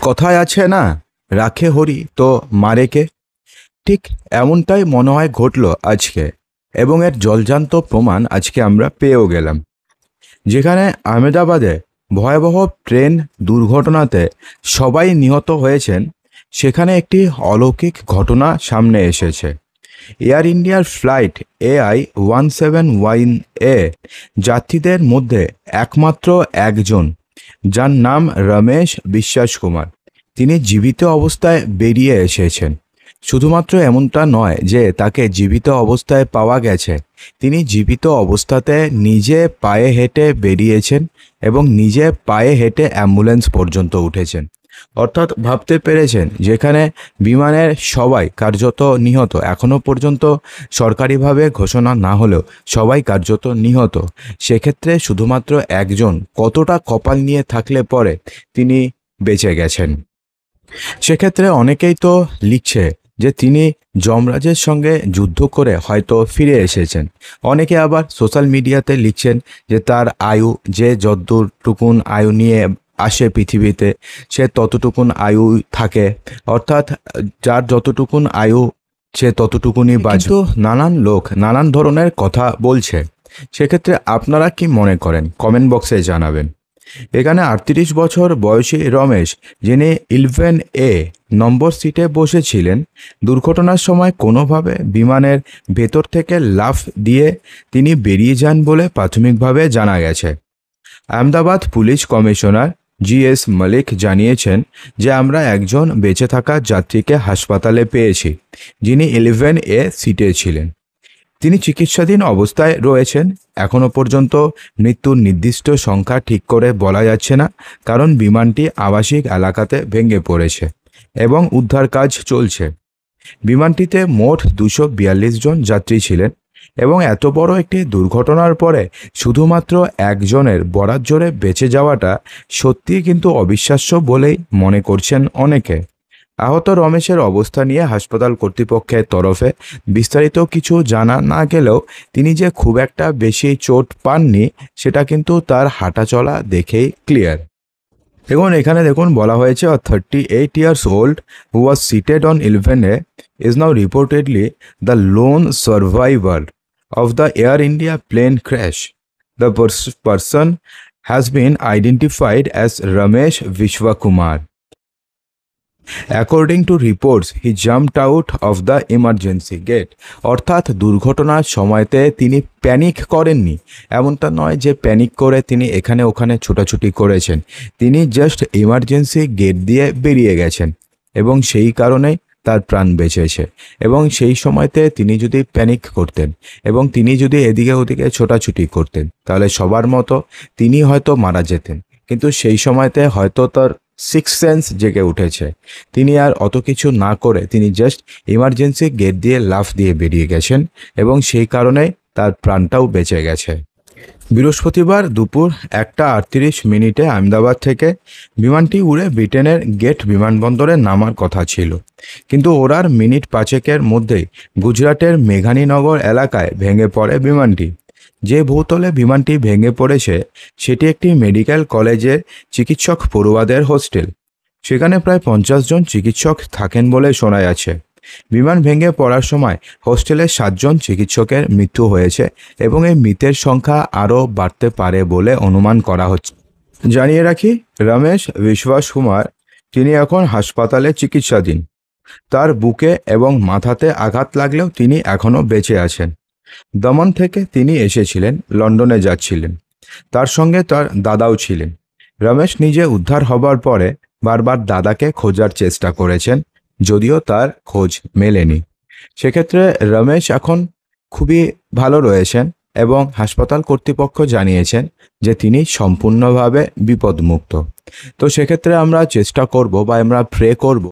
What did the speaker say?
কথায় আছে না, রাখে হরি তো মারে কে। ঠিক এমনটাই মনে হয় ঘটলো আজকে, এবং এর জলজান্ত প্রমাণ আজকে আমরা পেয়েও গেলাম। যেখানে আহমেদাবাদে ভয়াবহ ট্রেন দুর্ঘটনাতে সবাই নিহত হয়েছেন, সেখানে একটি অলৌকিক ঘটনা সামনে এসেছে। এয়ার ইন্ডিয়ার ফ্লাইট AI-17 যাত্রীদের মধ্যে একমাত্র একজন, যার নাম রমেশ বিশ্বাস কুমার, তিনি জীবিত অবস্থায় বেরিয়ে এসেছেন। শুধুমাত্র এমনটা নয় যে তাকে জীবিত অবস্থায় পাওয়া গেছে, তিনি জীবিত অবস্থাতে নিজে পায়ে হেঁটে বেরিয়েছেন এবং নিজে পায়ে হেঁটে অ্যাম্বুলেন্স পর্যন্ত উঠেছেন। অর্থাৎ ভাবতে পেরেছেন, যেখানে বিমানের সবাই কার্যত নিহত, এখনও পর্যন্ত সরকারিভাবে ঘোষণা না হলেও সবাই কার্যত নিহত, সেক্ষেত্রে শুধুমাত্র একজন কতটা কপাল নিয়ে থাকলে পরে তিনি বেঁচে গেছেন। সেক্ষেত্রে অনেকেই তো লিখছে যে তিনি যমরাজের সঙ্গে যুদ্ধ করে হয়তো ফিরে এসেছেন। অনেকে আবার সোশ্যাল মিডিয়াতে লিখছেন যে তার আয়ু, যে যতটুকুন আয়ু নিয়ে আসে পৃথিবীতে, সে ততটুকুন আয়ু থাকে, অর্থাৎ যার যতটুকুন আয়ু সে ততটুকুনই বাঁচে। কিন্তু নানান লোক নানান ধরনের কথা বলছে। সেক্ষেত্রে আপনারা কি মনে করেন কমেন্ট বক্সে জানাবেন। এখানে 38 বছর বয়সী রমেশ, যিনি 11A নম্বর সিটে বসেছিলেন, দুর্ঘটনার সময় কোনোভাবে বিমানের ভেতর থেকে লাফ দিয়ে তিনি বেরিয়ে যান বলে প্রাথমিকভাবে জানা গেছে। Ahmedabad police commissioner GS Mallick জানিয়েছেন যে আমরা একজন বেঁচে থাকা যাত্রীকে হাসপাতালে পেয়েছি, যিনি 11A সিটে ছিলেন। তিনি চিকিৎসাধীন অবস্থায় রয়েছেন। এখনও পর্যন্ত মৃত্যুর নির্দিষ্ট সংখ্যা ঠিক করে বলা যাচ্ছে না, কারণ বিমানটি আবাসিক এলাকাতে ভেঙে পড়েছে এবং উদ্ধার কাজ চলছে। বিমানটিতে মোট 242 জন যাত্রী ছিলেন এবং এত বড় একটি দুর্ঘটনার পরে শুধুমাত্র একজনের বরাত জোরে বেঁচে যাওয়াটা সত্যিই কিন্তু অবিশ্বাস্য বলেই মনে করছেন অনেকে। আহত রমেশের অবস্থা নিয়ে হাসপাতাল কর্তৃপক্ষের তরফে বিস্তারিত কিছু জানা না গেলেও তিনি যে খুব একটা বেশি চোট পাননি সেটা কিন্তু তার হাঁটা চলা দেখেই ক্লিয়ার। দেখুন, এখানে দেখুন বলা হয়েছে, 38 years old who was seated on 11A is now reportedly the lone survivor of the Air India plane crash. The person has been identified as Ramesh Vishwakumar. According to reports, he jumped out of the emergency gate. অর্থাৎ দুর্ঘটনার সময়তে তিনি panic করেননি। এমনটা নয় যে panic করে তিনি এখানে ওখানে ছোটাছুটি করেছেন। তিনি জাস্ট ইমার্জেন্সি গেট দিয়ে বেরিয়ে গেছেন এবং সেই কারণেই তার প্রাণ বেঁচেছে। এবং সেই সময়তে তিনি যদি প্যানিক করতেন এবং তিনি যদি এদিকে ওদিকে ছোটাছুটি করতেন, তাহলে সবার মতো তিনি হয়তো মারা যেতেন। কিন্তু সেই সময়তে হয়তো তার সিক্স সেন্স জেগে উঠেছে, তিনি আর অত কিছু না করে তিনি জাস্ট ইমার্জেন্সি গেট দিয়ে লাফ দিয়ে বেরিয়ে গেছেন এবং সেই কারণে তার প্রাণটাও বেঁচে গেছে। বৃহস্পতিবার দুপুর 1:38 আহমেদাবাদ থেকে বিমানটি উড়ে ব্রিটেনের গেট বিমানবন্দরে নামার কথা ছিল, কিন্তু ওড়ার মিনিট 5 মধ্যেই গুজরাটের মেঘানীনগর এলাকায় ভেঙে পড়ে বিমানটি। যে ভূতলে বিমানটি ভেঙে পড়েছে সেটি একটি মেডিকেল কলেজের চিকিৎসক পড়ুয়াদের হোস্টেল। সেখানে প্রায় 50 জন চিকিৎসক থাকেন বলে শোনা যাচ্ছে। বিমান ভেঙে পড়ার সময় হোস্টেলের 7 জন চিকিৎসকের মৃত্যু হয়েছে এবং এই মৃতের সংখ্যা আরও বাড়তে পারে বলে অনুমান করা হচ্ছে। জানিয়ে রাখি, রমেশ বিশ্বাস কুমার, তিনি এখন হাসপাতালে চিকিৎসাধীন। তার বুকে এবং মাথাতে আঘাত লাগলেও তিনি এখনও বেঁচে আছেন। দমন থেকে তিনি এসেছিলেন, লন্ডনে যাচ্ছিলেন। তার সঙ্গে তার দাদাও ছিলেন। রমেশ নিজে উদ্ধার হবার পরে বারবার দাদাকে খোঁজার চেষ্টা করেছেন, যদিও তার খোঁজ মেলেনি। সেক্ষেত্রে রমেশ এখন খুবই ভালো রয়েছেন এবং হাসপাতাল কর্তৃপক্ষ জানিয়েছেন যে তিনি সম্পূর্ণভাবে বিপদমুক্ত। তো সেক্ষেত্রে আমরা চেষ্টা করব বা আমরা প্রে করব